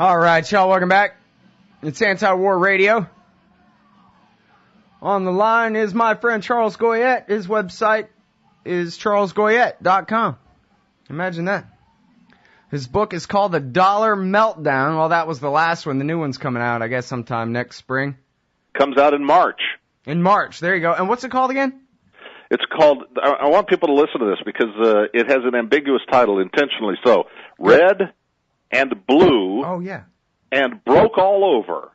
All right, y'all, welcome back. It's Antiwar Radio. On the line is my friend Charles Goyette. His website is charlesgoyette.com. Imagine that. His book is called The Dollar Meltdown. Well, that was the last one. The new one's coming out, I guess, sometime next spring. Comes out in March. In March, there you go. And what's it called again? It's called, I want people to listen to this because it has an ambiguous title, intentionally so. Red and Blue. Oh, yeah. And Broke All Over.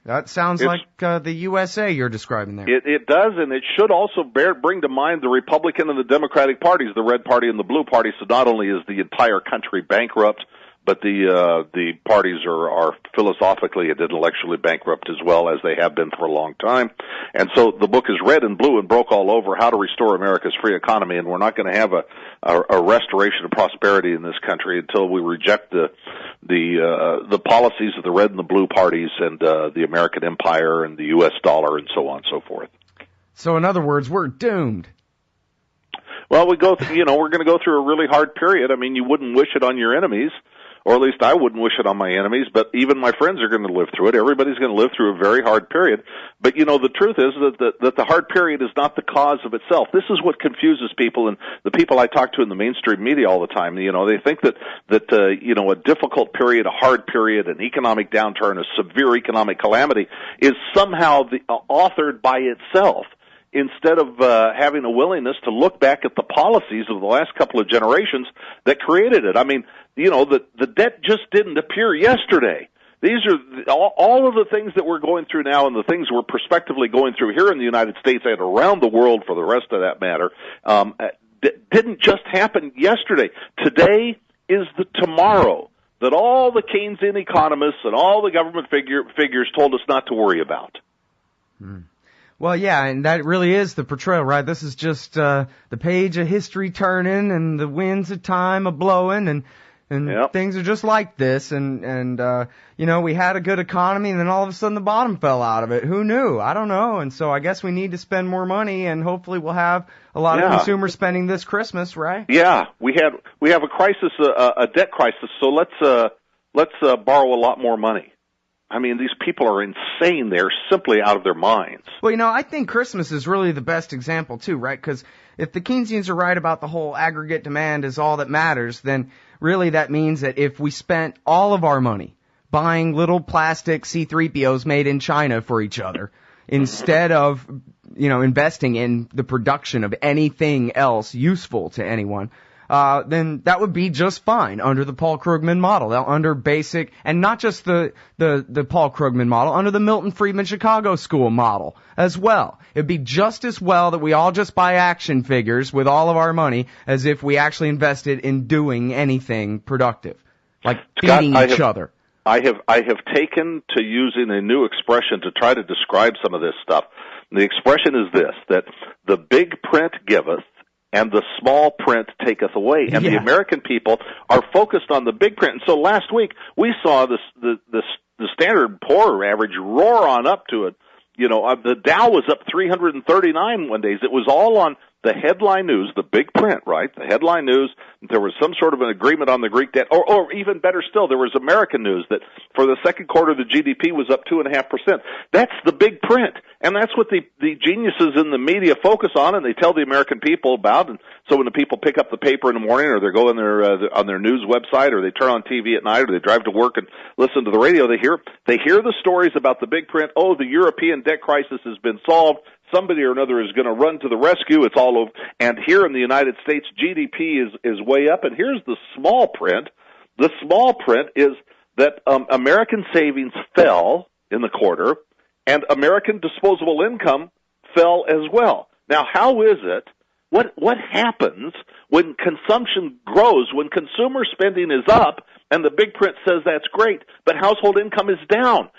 That sounds like the USA you're describing there. It does, and it should also bring to mind the Republican and the Democratic parties, the Red Party and the Blue Party. So not only is the entire country bankrupt, but the parties are philosophically and intellectually bankrupt as well, as they have been for a long time. And so the book is Red and Blue and Broke All Over, How to Restore America's Free Economy. And we're not going to have a restoration of prosperity in this country until we reject the policies of the Red and the Blue parties and the American empire and the U.S. dollar and so on and so forth. So in other words, we're doomed. Well, we're going to go through a really hard period. I mean, you wouldn't wish it on your enemies. Or at least I wouldn't wish it on my enemies, but even my friends are going to live through it. Everybody's going to live through a very hard period. But, the truth is that the hard period is not the cause of itself. This is what confuses people, and the people I talk to in the mainstream media all the time. They think that a difficult period, a hard period, an economic downturn, a severe economic calamity is somehow authored by itself, instead of having a willingness to look back at the policies of the last couple of generations that created it. I mean, the debt just didn't appear yesterday. These are all of the things that we're going through now, and the things we're prospectively going through here in the United States and around the world, for the rest of that matter, didn't just happen yesterday. Today is the tomorrow that all the Keynesian economists and all the government figures told us not to worry about. Well, yeah, and that really is the portrayal, right? This is just the page of history turning and the winds of time a-blowing, and yep. Things are just like this, and we had a good economy, and then all of a sudden the bottom fell out of it. Who knew? I don't know. And so I guess we need to spend more money, and hopefully we'll have a lot of consumer spending this Christmas, right? Yeah, we have a crisis, a debt crisis. So let's borrow a lot more money. I mean, these people are insane. They're simply out of their minds. Well, I think Christmas is really the best example, too, right? Because if the Keynesians are right about the whole aggregate demand is all that matters, then really that means that if we spent all of our money buying little plastic C-3POs made in China for each other, instead of, investing in the production of anything else useful to anyone, then that would be just fine under the Paul Krugman model, under basic, and not just the Paul Krugman model, under the Milton Friedman Chicago School model as well. It'd be just as well that we all just buy action figures with all of our money as if we actually invested in doing anything productive, like feeding each other. I have taken to using a new expression to try to describe some of this stuff. The expression is this, that the big print giveth, and the small print taketh away. And the American people are focused on the big print. And so last week we saw the Standard & Poor average roar on up to it. The Dow was up 339 one day. It was all on the headline news, the big print, right? The headline news. There was some sort of an agreement on the Greek debt, or even better still, there was American news that for the second quarter the GDP was up 2.5%. That's the big print, and that's what the geniuses in the media focus on, and they tell the American people about. And so when the people pick up the paper in the morning, or they go on their news website, or they turn on TV at night, or they drive to work and listen to the radio, they hear the stories about the big print. Oh, the European debt crisis has been solved. Somebody or another is going to run to the rescue. It's all over. And here in the United States, GDP is way up. And here's the small print. The small print is that American savings fell in the quarter, and American disposable income fell as well. Now, how is it? What happens when consumption grows, when consumer spending is up, and the big print says that's great, but household income is down?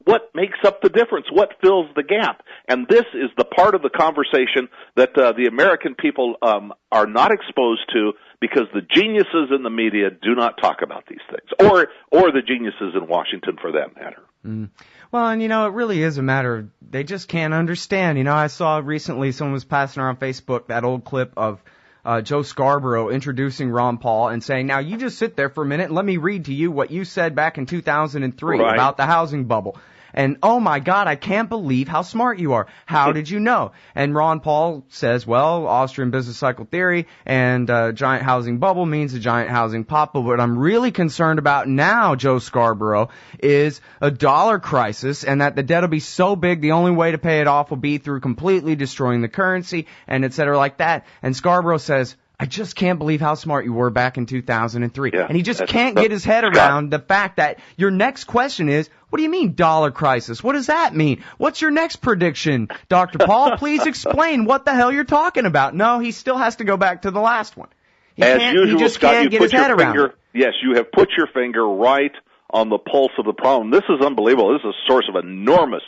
What makes up the difference? What fills the gap? And this is the part of the conversation that the American people are not exposed to, because the geniuses in the media do not talk about these things, or the geniuses in Washington, for that matter. Well, and it really is a matter of they just can't understand. I saw recently someone was passing around Facebook that old clip of Joe Scarborough introducing Ron Paul and saying, now you just sit there for a minute and let me read to you what you said back in 2003 about the housing bubble. And, oh my God, I can't believe how smart you are. How did you know? And Ron Paul says, well, Austrian business cycle theory and giant housing bubble means a giant housing pop. But what I'm really concerned about now, Joe Scarborough, is a dollar crisis and that the debt will be so big the only way to pay it off will be through completely destroying the currency and et cetera like that. And Scarborough says, I just can't believe how smart you were back in 2003. Yeah, and he just can't get his head around the fact that your next question is, what do you mean dollar crisis? What does that mean? What's your next prediction, Dr. Paul? Please explain what the hell you're talking about. No, he still has to go back to the last one. As usual, he just Scott, can't you get put his head your around finger, it. yes, you have put your finger right on the pulse of the problem. This is unbelievable. This is a source of enormous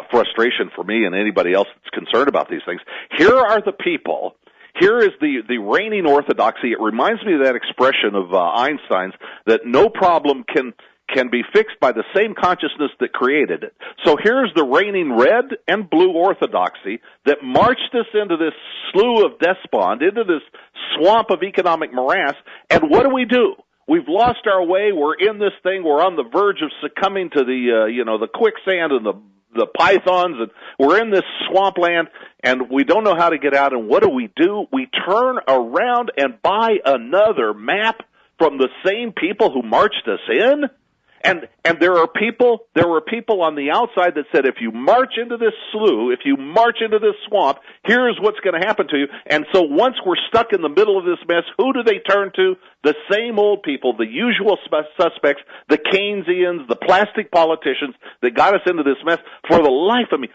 frustration for me and anybody else that's concerned about these things. Here are the people. Here is the reigning orthodoxy. It reminds me of that expression of Einstein's that no problem can be fixed by the same consciousness that created it. So here's the reigning red and blue orthodoxy that marched us into this slough of despond, into this swamp of economic morass, and what do? We've lost our way. We're in this thing. We're on the verge of succumbing to the quicksand and the pythons, and we're in this swampland, and we don't know how to get out. And what do? We turn around and buy another map from the same people who marched us in. And there were people on the outside that said, if you march into this slough, if you march into this swamp, here's what's going to happen to you. And so once we're stuck in the middle of this mess, who do they turn to? The same old people, the usual suspects, the Keynesians, the plastic politicians that got us into this mess. For the life of me,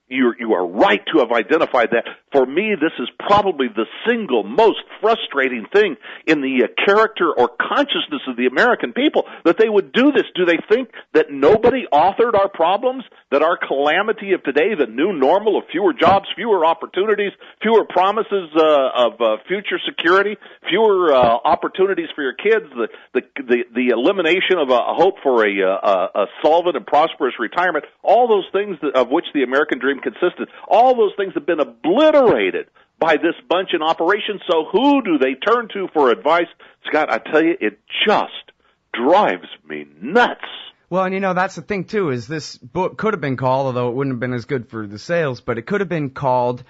you are right to have identified that. For me, this is probably the single most frustrating thing in the character or consciousness of the American people, that they would do this. Do they think that nobody authored our problems, that our calamity of today, the new normal of fewer jobs, fewer opportunities, fewer promises of future security, fewer opportunities for your kids, the elimination of a hope for a solvent and prosperous retirement, all those things of which the American dream consisted, all those things have been obliterated by this bunch in operation. So who do they turn to for advice? Scott, I tell you, it just drives me nuts. Well, and that's the thing too, is this book could have been called, although it wouldn't have been as good for the sales, but it could have been called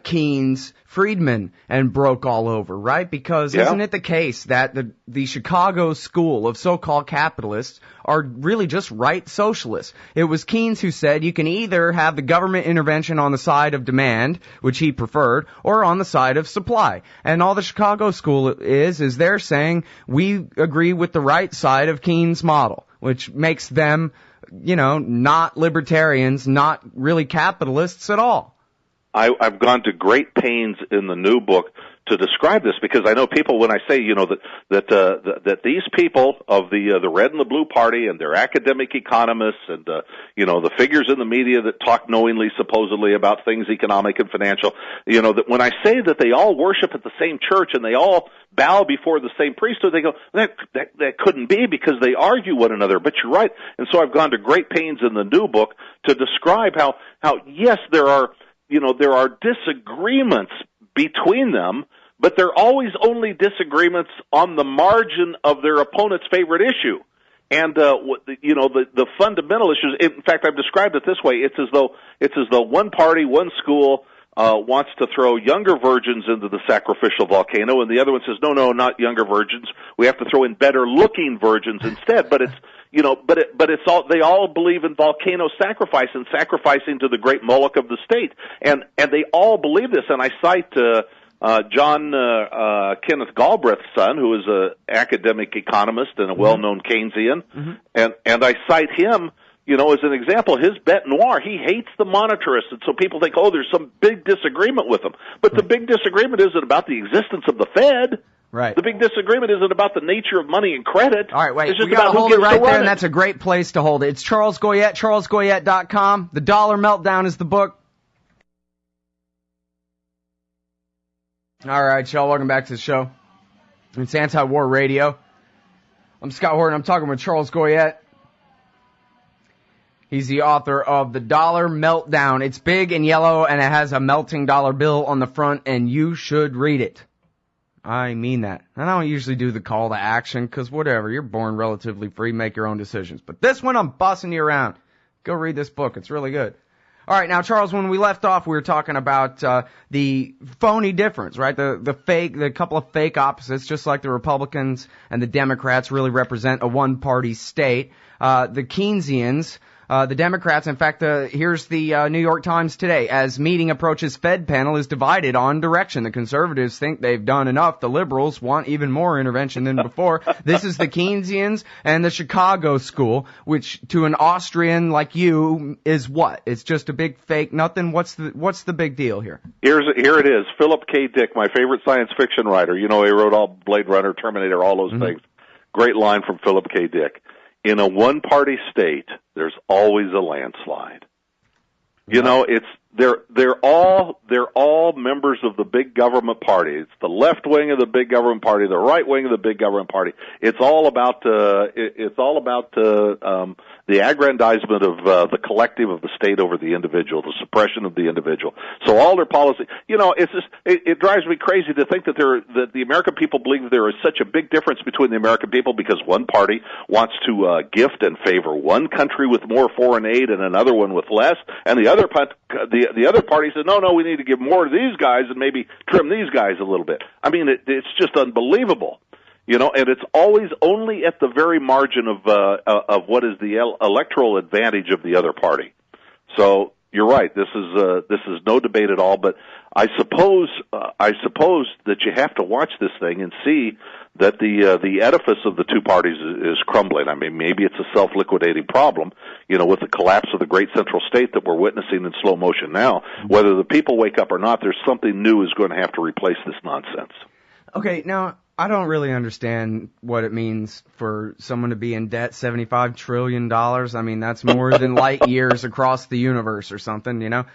Keynes, Friedman, and broke all over, right? Because isn't it the case that the Chicago school of so-called capitalists are really just right socialists? It was Keynes who said you can either have the government intervention on the side of demand, which he preferred, or on the side of supply. And all the Chicago school is they're saying we agree with the right side of Keynes' model, which makes them, not libertarians, not really capitalists at all. I've gone to great pains in the new book to describe this, because I know people, when I say, that these people of the red and the blue party and their academic economists and, the figures in the media that talk knowingly, supposedly, about things economic and financial, that when I say that they all worship at the same church and they all bow before the same priesthood, they go, that couldn't be, because they argue one another. But you're right. And so I've gone to great pains in the new book to describe how yes, there are disagreements between them, but they're always only disagreements on the margin of their opponent's favorite issue. And the fundamental issues. In fact, I've described it this way: it's as though one party, one school wants to throw younger virgins into the sacrificial volcano, and the other one says, no, not younger virgins. We have to throw in better-looking virgins instead. But it's all, they all believe in volcano sacrifice and sacrificing to the great Moloch of the state, and they all believe this. And I cite John Kenneth Galbraith's son, who is an academic economist and a well-known Keynesian, and I cite him, as an example. His bête noire, he hates the monetarists, and so people think, there's some big disagreement with him. But the big disagreement isn't about the existence of the Fed. Right. The big disagreement isn't about the nature of money and credit. All right, wait. It's just we got to hold it right there, and it. that's a great place to hold it. It's Charles Goyette, charlesgoyette.com. The Dollar Meltdown is the book. All right, y'all, welcome back to the show. It's Antiwar Radio. I'm Scott Horton. I'm talking with Charles Goyette. He's the author of The Dollar Meltdown. It's big and yellow, and it has a melting dollar bill on the front, and you should read it. I mean that. And I don't usually do the call to action, because whatever, you're born relatively free, make your own decisions. But this one, I'm bossing you around. Go read this book. It's really good. All right, now, Charles, when we left off, we were talking about the phony difference, right? The couple of fake opposites, just like the Republicans and the Democrats really represent a one-party state. The Keynesians, the Democrats, in fact, here's the New York Times today. As meeting approaches, Fed panel is divided on direction. The conservatives think they've done enough. The liberals want even more intervention than before. This is the Keynesians and the Chicago school, which to an Austrian like you is what? It's just a big fake nothing. What's the big deal here? Here it is. Philip K. Dick, my favorite science fiction writer. You know, he wrote all Blade Runner, Terminator, all those things. Great line from Philip K. Dick. In a one-party state, there's always a landslide. You know, they're all members of the big government party. It's the left wing of the big government party, the right wing of the big government party. It's all about the aggrandizement of the collective of the state over the individual, the suppression of the individual. So all their policy, you know, it's just it drives me crazy to think that the American people believe there is such a big difference between the American people because one party wants to gift and favor one country with more foreign aid and another one with less, and the other party says no, we need to give more to these guys and maybe trim these guys a little bit. I mean, it's just unbelievable. You know, and it's always only at the very margin of what is the electoral advantage of the other party. So you're right. This is no debate at all. But I suppose that you have to watch this thing and see that the edifice of the two parties is crumbling. I mean, maybe it's a self-liquidating problem, you know, with the collapse of the great central state that we're witnessing in slow motion now. Whether the people wake up or not, there's something new is going to have to replace this nonsense. Okay, now, I don't really understand what it means for someone to be in debt $75 trillion. I mean, that's more than light years across the universe or something, you know?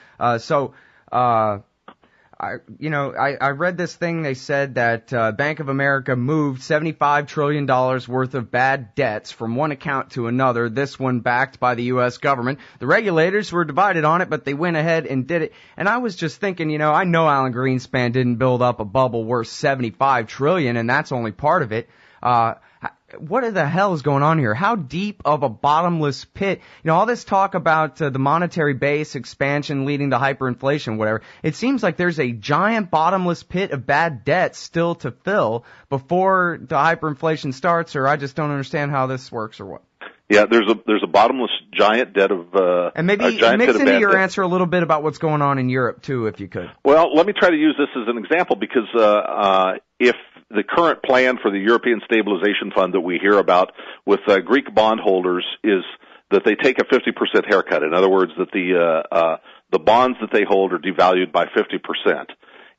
I read this thing. They said that Bank of America moved $75 trillion worth of bad debts from one account to another, this one backed by the U.S. government. The regulators were divided on it, but they went ahead and did it. And I was just thinking, you know, I know Alan Greenspan didn't build up a bubble worth $75 trillion, and that's only part of it. What the hell is going on here? How deep of a bottomless pit? You know, all this talk about the monetary base expansion leading to hyperinflation, whatever. It seems like there's a giant bottomless pit of bad debt still to fill before the hyperinflation starts, or I just don't understand how this works or what. Yeah, there's a bottomless giant debt of and maybe mix into your answer a little bit about what's going on in Europe too, if you could. Well, let me try to use this as an example because if the current plan for the European Stabilization Fund that we hear about with Greek bondholders is that they take a 50% haircut. In other words, that the bonds that they hold are devalued by 50%.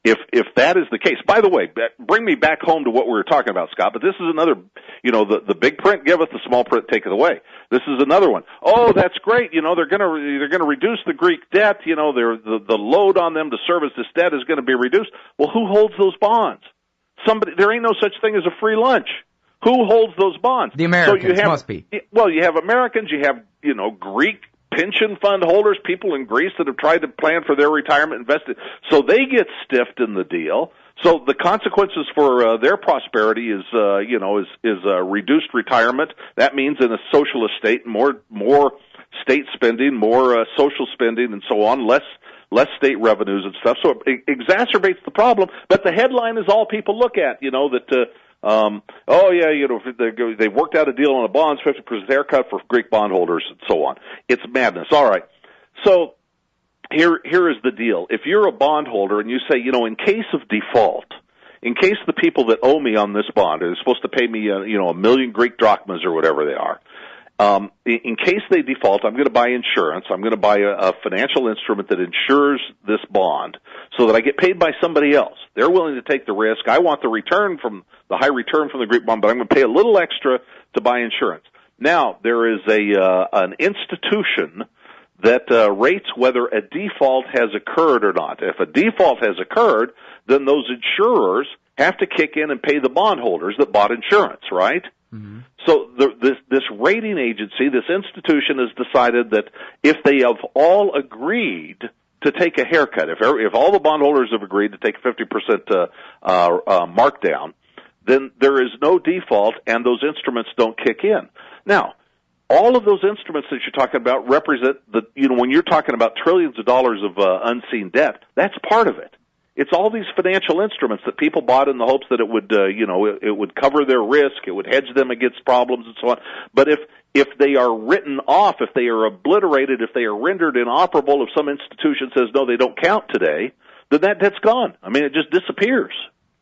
If that is the case, by the way, bring me back home to what we were talking about, Scott, but this is another, you know, the big print giveth, the small print taketh away. This is another one. Oh, that's great. You know, they're going to reduce the Greek debt. You know, the load on them to service this debt is going to be reduced. Well, who holds those bonds? There ain't no such thing as a free lunch. Who holds those bonds? The Americans must be. Well, you have Americans, you have, you know, Greek pension fund holders, people in Greece that have tried to plan for their retirement, invested. So they get stiffed in the deal. So the consequences for their prosperity is reduced retirement. That means in a socialist state, more state spending, more social spending, and so on, less state revenues and stuff. So it exacerbates the problem. But the headline is all people look at, you know, that they worked out a deal on the bonds, 50% haircut for Greek bondholders, and so on. It's madness. All right. So here is the deal. If you're a bondholder and you say, you know, in case of default, in case the people that owe me on this bond are supposed to pay me, a million Greek drachmas or whatever they are, in case they default, I'm going to buy insurance. I'm going to buy a financial instrument that insures this bond so that I get paid by somebody else. They're willing to take the risk. I want the high return from the Greek bond, but I'm going to pay a little extra to buy insurance. Now, there is an institution that rates whether a default has occurred or not. If a default has occurred, then those insurers have to kick in and pay the bondholders that bought insurance, right? Mm-hmm. So this rating agency, this institution, has decided that if they have all agreed to take a haircut, if all the bondholders have agreed to take a 50% markdown, then there is no default and those instruments don't kick in. Now, all of those instruments that you're talking about represent when you're talking about trillions of dollars of unseen debt, that's part of it. It's all these financial instruments that people bought in the hopes that it would, it would cover their risk, it would hedge them against problems and so on. But if they are written off, if they are obliterated, if they are rendered inoperable, if some institution says no, they don't count today, then that debt's gone. I mean, it just disappears.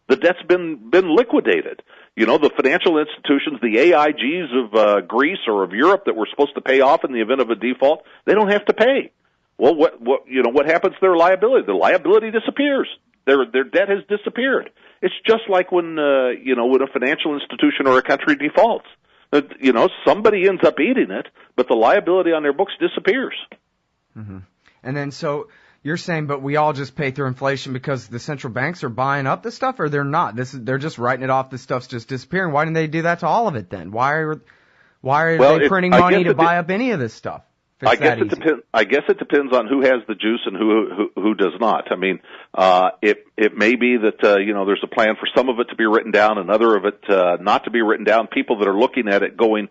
The debt's been liquidated. The financial institutions, the AIGs of Greece or of Europe that were supposed to pay off in the event of a default, they don't have to pay. Well, what happens to their liability? The liability disappears. Their debt has disappeared. It's just like when a financial institution or a country defaults. Somebody ends up eating it, but the liability on their books disappears. Mm-hmm. And then so you're saying, but we all just pay through inflation because the central banks are buying up this stuff, or they're not? They're just writing it off. This stuff's just disappearing. Why didn't they do that to all of it then? Why are they printing money to buy up any of this stuff? I guess it depends on who has the juice and who does not. I mean, it may be that there's a plan for some of it to be written down, another of it not to be written down. People that are looking at it going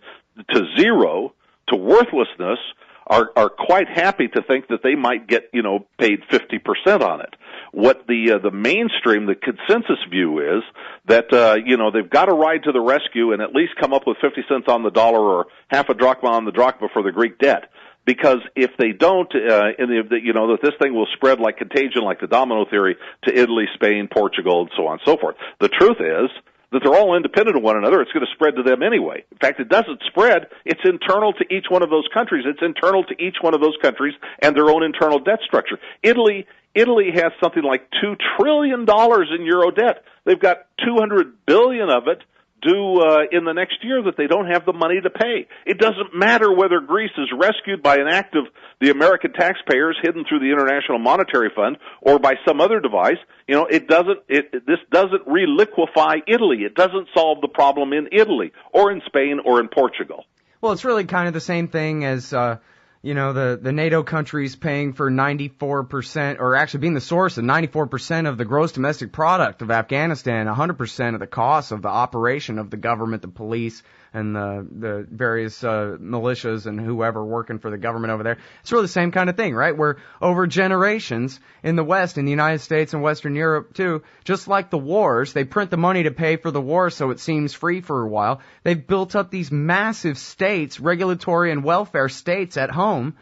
to zero, to worthlessness, are quite happy to think that they might get paid 50% on it. What the mainstream, the consensus view is that they've got to ride to the rescue and at least come up with 50 cents on the dollar or half a drachma on the drachma for the Greek debt. Because if they don't, that this thing will spread like contagion, like the domino theory, to Italy, Spain, Portugal, and so on and so forth. The truth is that they're all independent of one another. It's going to spread to them anyway. In fact, it doesn't spread. It's internal to each one of those countries. It's internal to each one of those countries and their own internal debt structure. Italy has something like $2 trillion in euro debt. They've got $200 billion of it due in the next year that they don't have the money to pay. It doesn't matter whether Greece is rescued by an act of the American taxpayers hidden through the International Monetary Fund or by some other device. This doesn't reliquefy Italy. It doesn't solve the problem in Italy or in Spain or in Portugal. Well, it's really kind of the same thing as the NATO countries paying for 94%, or actually being the source of 94% of the gross domestic product of Afghanistan, 100% of the cost of the operation of the government, the police, and the various militias and whoever working for the government over there. It's really the same kind of thing, right? Where over generations in the West, in the United States and Western Europe too, just like the wars, they print the money to pay for the war so it seems free for a while. They've built up these massive states, regulatory and welfare states at home,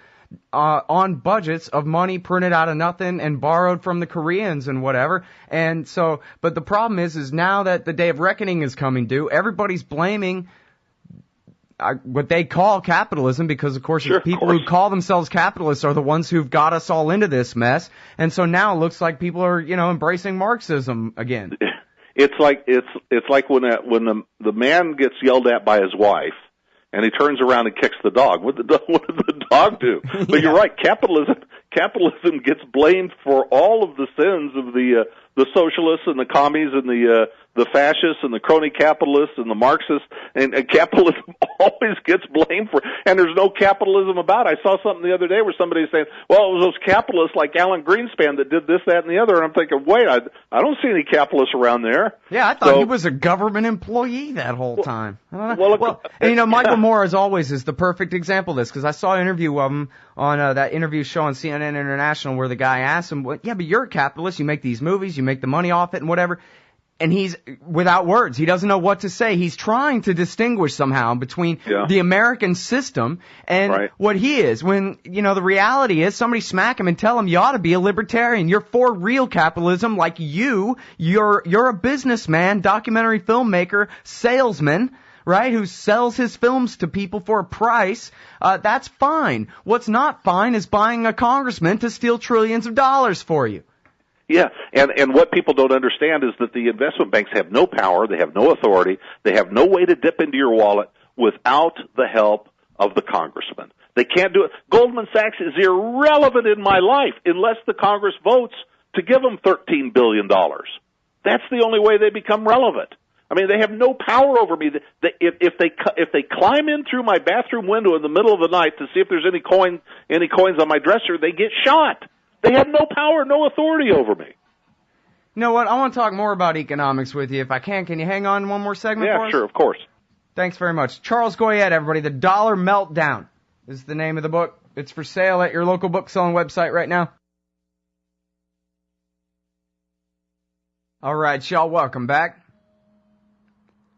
on budgets of money printed out of nothing and borrowed from the Koreans and whatever. And so, but the problem is now that the day of reckoning is coming due, everybody's blaming what they call capitalism, because of course the people who call themselves capitalists are the ones who've got us all into this mess. And so now it looks like people are, embracing Marxism again. It's like when the man gets yelled at by his wife and he turns around and kicks the dog. What does the dog do? But you're right, capitalism gets blamed for all of the sins of the socialists and the commies and the fascists and the crony capitalists and the Marxists, and capitalism always gets blamed for, and there's no capitalism about it. I saw something the other day where somebody was saying, well, it was those capitalists like Alan Greenspan that did this, that, and the other, and I'm thinking, wait, I don't see any capitalists around there. Yeah, I thought he was a government employee that whole time. I don't know. And Michael Moore, as always, is the perfect example of this, because I saw an interview of him on that interview show on CNN International where the guy asked him, well, yeah, but you're a capitalist, you make these movies, you make the money off it and whatever. And he's without words. He doesn't know what to say. He's trying to distinguish somehow between the American system and what he is. When, the reality is somebody smack him and tell him you ought to be a libertarian. You're for real capitalism like you're a businessman, documentary filmmaker, salesman, right, who sells his films to people for a price. That's fine. What's not fine is buying a congressman to steal trillions of dollars for you. Yeah, and what people don't understand is that the investment banks have no power, they have no authority, they have no way to dip into your wallet without the help of the congressman. They can't do it. Goldman Sachs is irrelevant in my life unless the Congress votes to give them $13 billion. That's the only way they become relevant. I mean, they have no power over me. If they climb in through my bathroom window in the middle of the night to see if there's any coins on my dresser, they get shot. They have no power, no authority over me. You know what? I want to talk more about economics with you. If I can you hang on one more segment for us? Yeah, sure, of course. Thanks very much. Charles Goyette, everybody. The Dollar Meltdown is the name of the book. It's for sale at your local book selling website right now. All right, y'all, welcome back.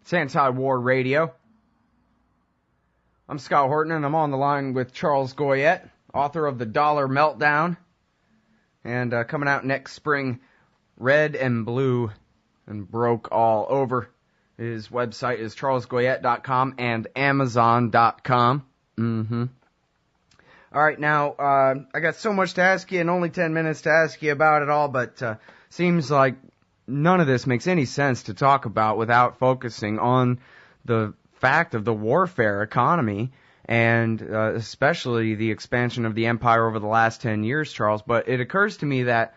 It's Antiwar Radio. I'm Scott Horton, and I'm on the line with Charles Goyette, author of The Dollar Meltdown, and coming out next spring, Red and Blue and Broke All Over. His website is charlesgoyette.com and amazon.com. All right, now, I got so much to ask you and only 10 minutes to ask you about it all, but seems like none of this makes any sense to talk about without focusing on the fact of the warfare economy and especially the expansion of the empire over the last 10 years, Charles. But it occurs to me that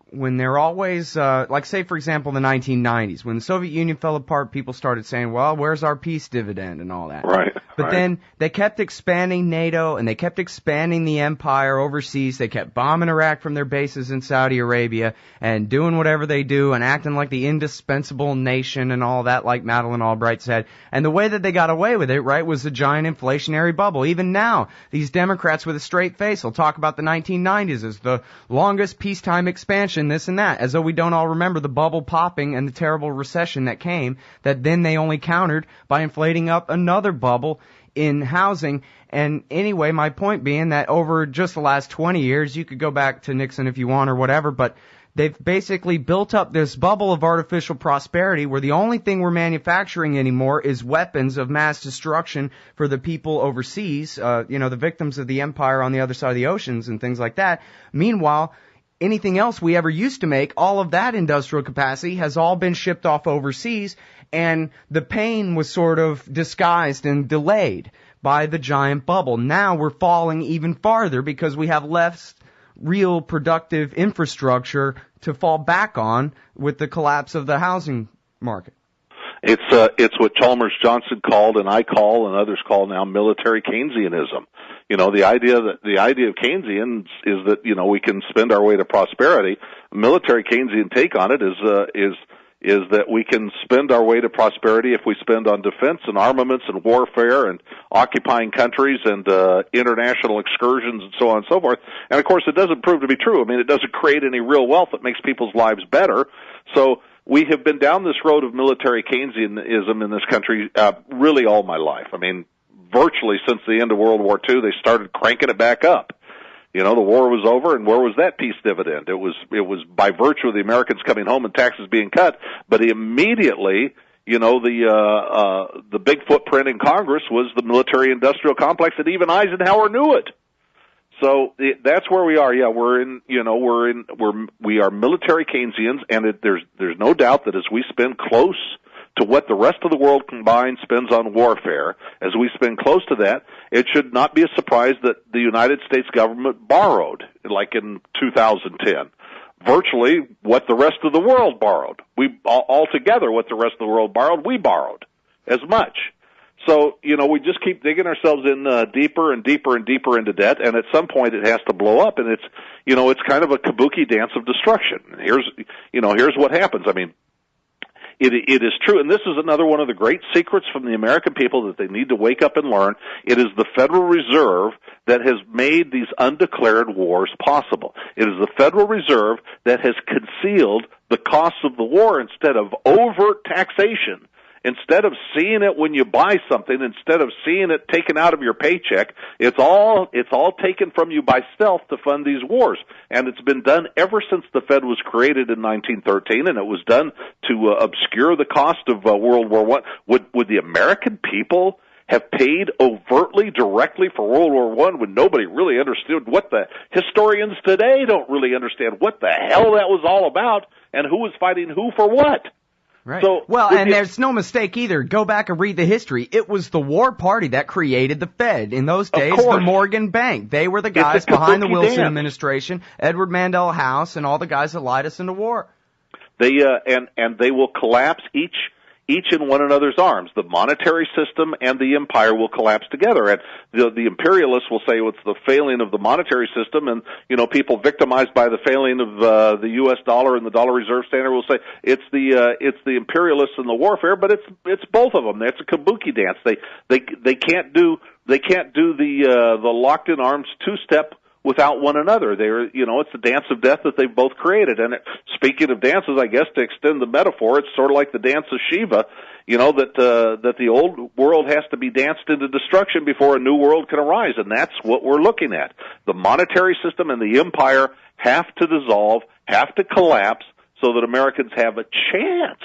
when they're always, like say, for example, the 1990s, when the Soviet Union fell apart, people started saying, well, where's our peace dividend and all that? Right. But then they kept expanding NATO and they kept expanding the empire overseas. They kept bombing Iraq from their bases in Saudi Arabia and doing whatever they do and acting like the indispensable nation and all that, like Madeleine Albright said. And the way that they got away with it, right, was a giant inflationary bubble. Even now, these Democrats with a straight face will talk about the 1990s as the longest peacetime expansion, this and that, as though we don't all remember the bubble popping and the terrible recession that came, that then they only countered by inflating up another bubble in housing. And anyway, my point being that over just the last 20 years, you could go back to Nixon if you want or whatever, but they've basically built up this bubble of artificial prosperity where the only thing we're manufacturing anymore is weapons of mass destruction for the people overseas, the victims of the empire on the other side of the oceans and things like that. Meanwhile, anything else we ever used to make, all of that industrial capacity has all been shipped off overseas, and the pain was sort of disguised and delayed by the giant bubble. Now we're falling even farther because we have less real productive infrastructure to fall back on with the collapse of the housing market. It's what Chalmers Johnson called, and I call, and others call now, military Keynesianism. You know, the idea of Keynesians is that, we can spend our way to prosperity. A military Keynesian take on it is that we can spend our way to prosperity if we spend on defense and armaments and warfare and occupying countries and international excursions and so on and so forth. And of course, it doesn't prove to be true. I mean, it doesn't create any real wealth that makes people's lives better. So we have been down this road of military Keynesianism in this country really all my life. I mean, virtually since the end of World War II, they started cranking it back up. The war was over, and where was that peace dividend? It was by virtue of the Americans coming home and taxes being cut, but immediately, the big footprint in Congress was the military-industrial complex, and even Eisenhower knew it. So that's where we are. Yeah, we are military Keynesians, and there's no doubt that as we spend close to what the rest of the world combined spends on warfare, as we spend close to that, it should not be a surprise that the United States government borrowed, like in 2010, virtually what the rest of the world borrowed. Altogether what the rest of the world borrowed, we borrowed as much. So, we just keep digging ourselves in deeper and deeper and deeper into debt, and at some point it has to blow up, and it's kind of a kabuki dance of destruction. Here's what happens. I mean, it is true, and this is another one of the great secrets from the American people that they need to wake up and learn. It is the Federal Reserve that has made these undeclared wars possible. It is the Federal Reserve that has concealed the costs of the war instead of overt taxation. Instead of seeing it when you buy something, instead of seeing it taken out of your paycheck, it's all taken from you by stealth to fund these wars. And it's been done ever since the Fed was created in 1913, and it was done to obscure the cost of World War I. Would the American people have paid overtly, directly for World War I when nobody really understood what the historians today don't really understand what the hell that was all about and who was fighting who for what? Right. So, and there's no mistake either. Go back and read the history. It was the War Party that created the Fed. In those days, the Morgan Bank. They were the guys behind the Wilson administration, Edward Mandel House, and all the guys that lied us into war. And they will collapse each in one another's arms. The monetary system and the empire will collapse together. And the imperialists will say it's the failing of the monetary system, and people victimized by the failing of the U.S. dollar and the dollar reserve standard will say it's the imperialists and the warfare. But it's both of them. It's a kabuki dance. They can't do the locked in arms two-step without one another. It's the dance of death that they've both created. And speaking of dances, I guess to extend the metaphor, it's sort of like the dance of Shiva, that the old world has to be danced into destruction before a new world can arise. And that's what we're looking at. The monetary system and the empire have to dissolve, have to collapse so that Americans have a chance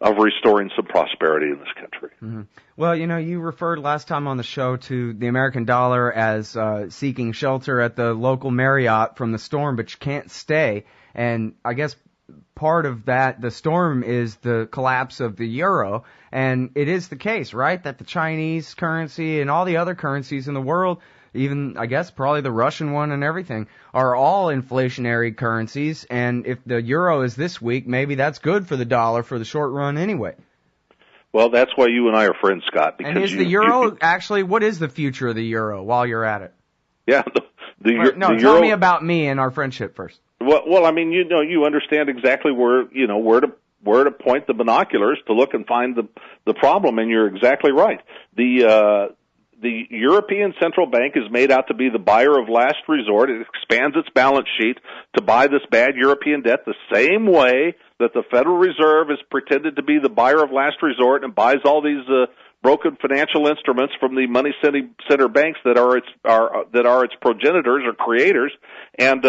of restoring some prosperity in this country. Mm-hmm. Well, you referred last time on the show to the American dollar as seeking shelter at the local Marriott from the storm, but you can't stay. And I guess part of that, the storm, is the collapse of the euro. And it is the case, right, that the Chinese currency and all the other currencies in the world, even, I guess, probably the Russian one and everything, are all inflationary currencies. And if the euro is this weak, maybe that's good for the dollar for the short run anyway. Well, that's why you and I are friends, Scott. Because and is the euro actually, what is the future of the euro while you're at it? Yeah, tell euro, me about me and our friendship first. Well, I mean, you understand exactly where to point the binoculars to look and find the problem, and you're exactly right. The European Central Bank is made out to be the buyer of last resort. It expands its balance sheet to buy this bad European debt the same way that the Federal Reserve is pretended to be the buyer of last resort and buys all these broken financial instruments from the money center banks that are its progenitors or creators. And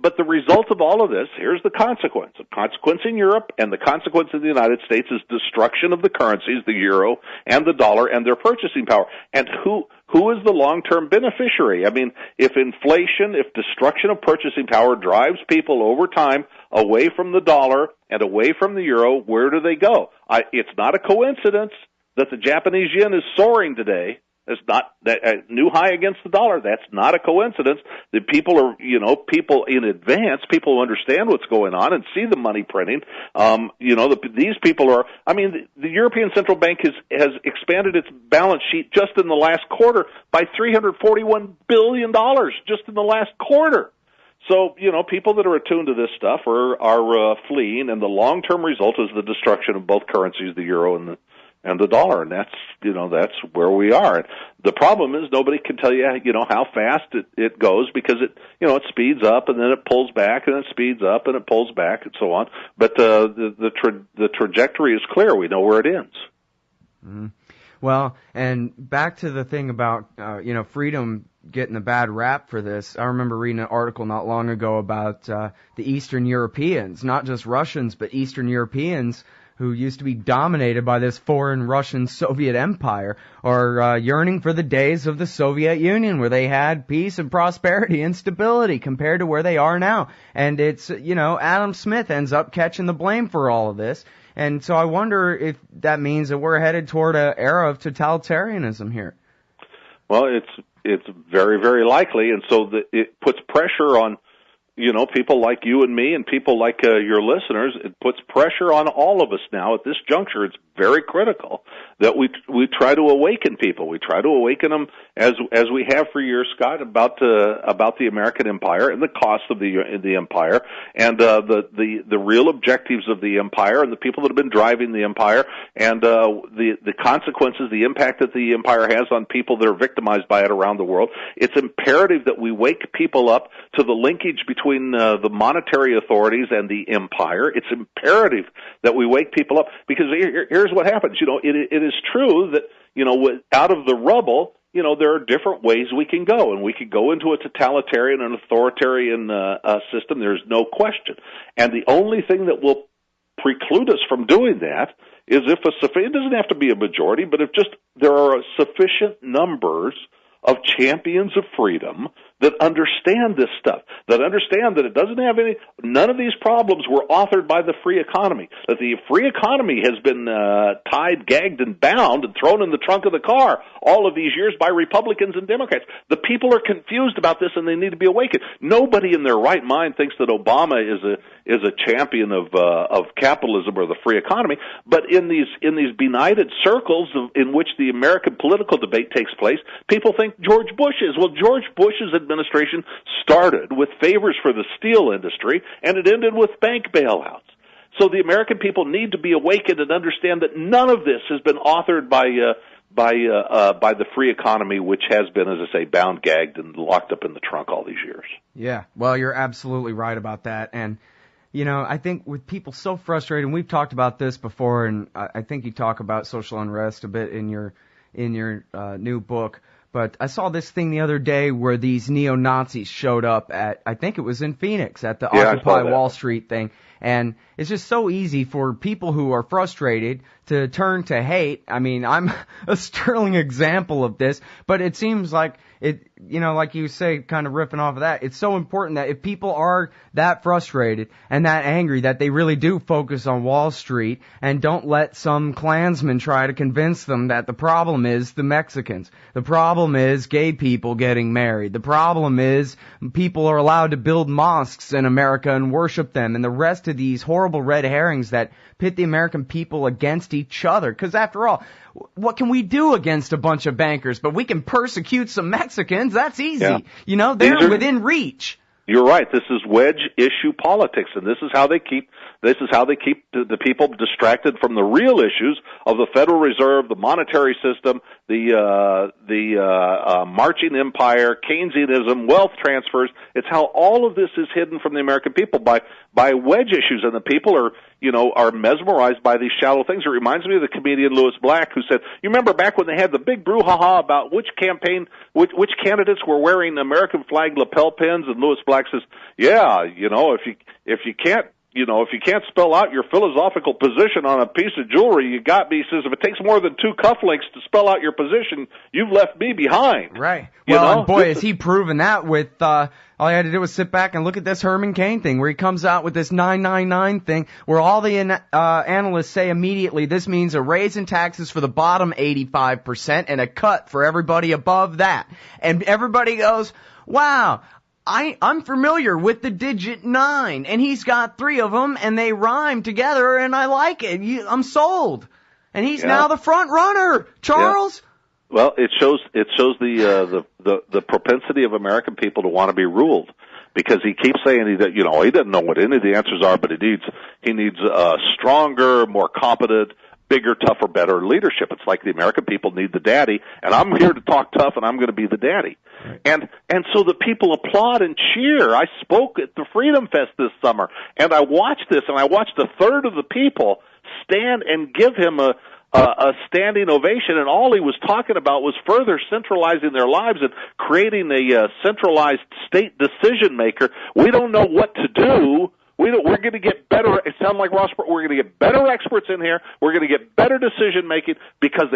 But the result of all of this, here's the consequence. The consequence in Europe and the consequence in the United States is destruction of the currencies, the euro and the dollar, and their purchasing power. And who is the long-term beneficiary? I mean, if destruction of purchasing power drives people over time away from the dollar and away from the euro, where do they go? It's not a coincidence that the Japanese yen is soaring today. It's not that new high against the dollar. That's not a coincidence. The people are, people in advance, people who understand what's going on and see the money printing. These people are. I mean, the European Central Bank has expanded its balance sheet just in the last quarter by $341 billion just in the last quarter. So, people that are attuned to this stuff are fleeing, and the long-term result is the destruction of both currencies, the euro and the dollar, and that's where we are. And the problem is nobody can tell you, how fast it goes, because it speeds up and then it pulls back and it speeds up and it pulls back and so on. But the trajectory is clear. We know where it ends. Mm-hmm. Well, and back to the thing about freedom getting a bad rap for this. I remember reading an article not long ago about the Eastern Europeans, not just Russians, but Eastern Europeans who used to be dominated by this foreign Russian Soviet empire, are yearning for the days of the Soviet Union, where they had peace and prosperity and stability compared to where they are now. And it's, Adam Smith ends up catching the blame for all of this. And so I wonder if that means that we're headed toward an era of totalitarianism here. Well, it's very, very likely, and so it puts pressure on people like you and me and people like your listeners. It puts pressure on all of us now at this juncture. It's very critical that we try to awaken people. We try to awaken them as we have for years, Scott, about the American empire and the cost of the empire and the real objectives of the empire and the people that have been driving the empire and the consequences, the impact that the empire has on people that are victimized by it around the world. It's imperative that we wake people up to the linkage between the monetary authorities and the empire. It's imperative that we wake people up, because here's what happens. It is true that, out of the rubble, there are different ways we can go, and we could go into a totalitarian and authoritarian system. There's no question. And the only thing that will preclude us from doing that is if it doesn't have to be a majority, but if just there are sufficient numbers of champions of freedom that understand this stuff, that understand that none of these problems were authored by the free economy, that the free economy has been tied, gagged, and bound and thrown in the trunk of the car all of these years by Republicans and Democrats. The people are confused about this, and they need to be awakened. Nobody in their right mind thinks that Obama is a champion of capitalism or the free economy. But in these benighted circles in which the American political debate takes place, people think George Bush is. Well, George Bush's administration started with favors for the steel industry, and it ended with bank bailouts. So the American people need to be awakened and understand that none of this has been authored by the free economy, which has been, as I say, bound, gagged, and locked up in the trunk all these years. Yeah, well, you're absolutely right about that. And, you know, I think with people so frustrated, and we've talked about this before, and I think you talk about social unrest a bit in your new book. But I saw this thing the other day where these neo-Nazis showed up at, I think it was in Phoenix, at the Occupy Wall Street thing. And it's just so easy for people who are frustrated to turn to hate. I mean, I'm a sterling example of this, but it seems like it, you know, like you say, kind of riffing off of that, it's so important that if people are that frustrated and that angry that they really do focus on Wall Street and don't let some Klansmen try to convince them that the problem is the Mexicans. The problem is gay people getting married. The problem is people are allowed to build mosques in America and worship them, and the rest of these horrible red herrings that pit the American people against each other. Because after all, what can we do against a bunch of bankers? But we can persecute some Mexicans. That's easy. Yeah. You know, they're within reach. You're right. This is wedge issue politics, and this is how they keep the people distracted from the real issues of the Federal Reserve, the monetary system, the marching empire, Keynesianism, wealth transfers. It's how all of this is hidden from the American people by wedge issues, and the people are mesmerized by these shallow things. It reminds me of the comedian Louis Black, who said, "You remember back when they had the big brouhaha about which candidates were wearing American flag lapel pins?" And Louis Black says, "Yeah, if you can't spell out your philosophical position on a piece of jewelry you got me," he says, "if it takes more than 2 cufflinks to spell out your position, you've left me behind." Right. Well, and boy, has he proven that with, all he had to do was sit back and look at this Herman Cain thing, where he comes out with this 999 thing, where all the analysts say immediately this means a raise in taxes for the bottom 85% and a cut for everybody above that. And everybody goes, wow, I'm familiar with the digit 9, and he's got 3 of them, and they rhyme together, and I like it. I'm sold. And he's now the front runner, Charles. Yeah. Well, it shows the propensity of American people to want to be ruled, because he keeps saying he doesn't know what any of the answers are, but he needs stronger, more competent, bigger, tougher, better leadership. It's like the American people need the daddy, and I'm here to talk tough, and I'm going to be the daddy. Right. And so the people applaud and cheer. I spoke at the Freedom Fest this summer, and I watched this, and I watched a third of the people stand and give him a standing ovation, and all he was talking about was further centralizing their lives and creating a centralized state decision maker. We don't know what to do. We're going to get better. It sounds like Ross. We're going to get better experts in here. We're going to get better decision making because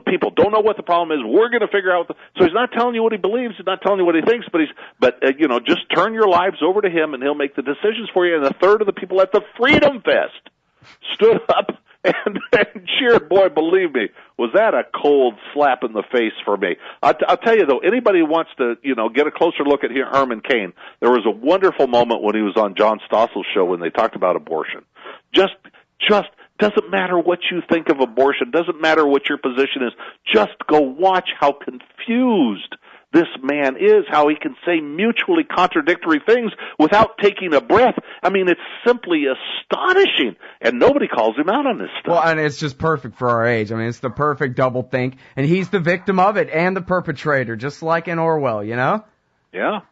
people don't know what the problem is. We're going to figure out. So he's not telling you what he believes. He's not telling you what he thinks. But just turn your lives over to him, and he'll make the decisions for you. And a third of the people at the Freedom Fest stood up and cheered. Boy, believe me, was that a cold slap in the face for me. I'll tell you, though, anybody who wants to, get a closer look at Herman Cain, there was a wonderful moment when he was on John Stossel's show when they talked about abortion. Just doesn't matter what you think of abortion, doesn't matter what your position is, just go watch how confused this man is, how he can say mutually contradictory things without taking a breath. I mean, it's simply astonishing, and nobody calls him out on this stuff. Well, and it's just perfect for our age. I mean, it's the perfect double think, and he's the victim of it and the perpetrator, just like in Orwell, Yeah.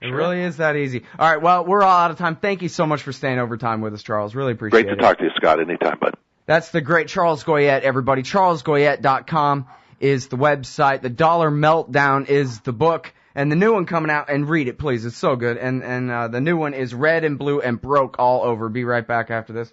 It really is that easy. All right, well, we're all out of time. Thank you so much for staying overtime with us, Charles. Really appreciate it. Great to talk to you, Scott. Anytime, bud. That's the great Charles Goyette, everybody. CharlesGoyette.com is the website. The Dollar Meltdown is the book. And the new one coming out, and read it, please. It's so good. And the new one is red and blue and broke all over. Be right back after this.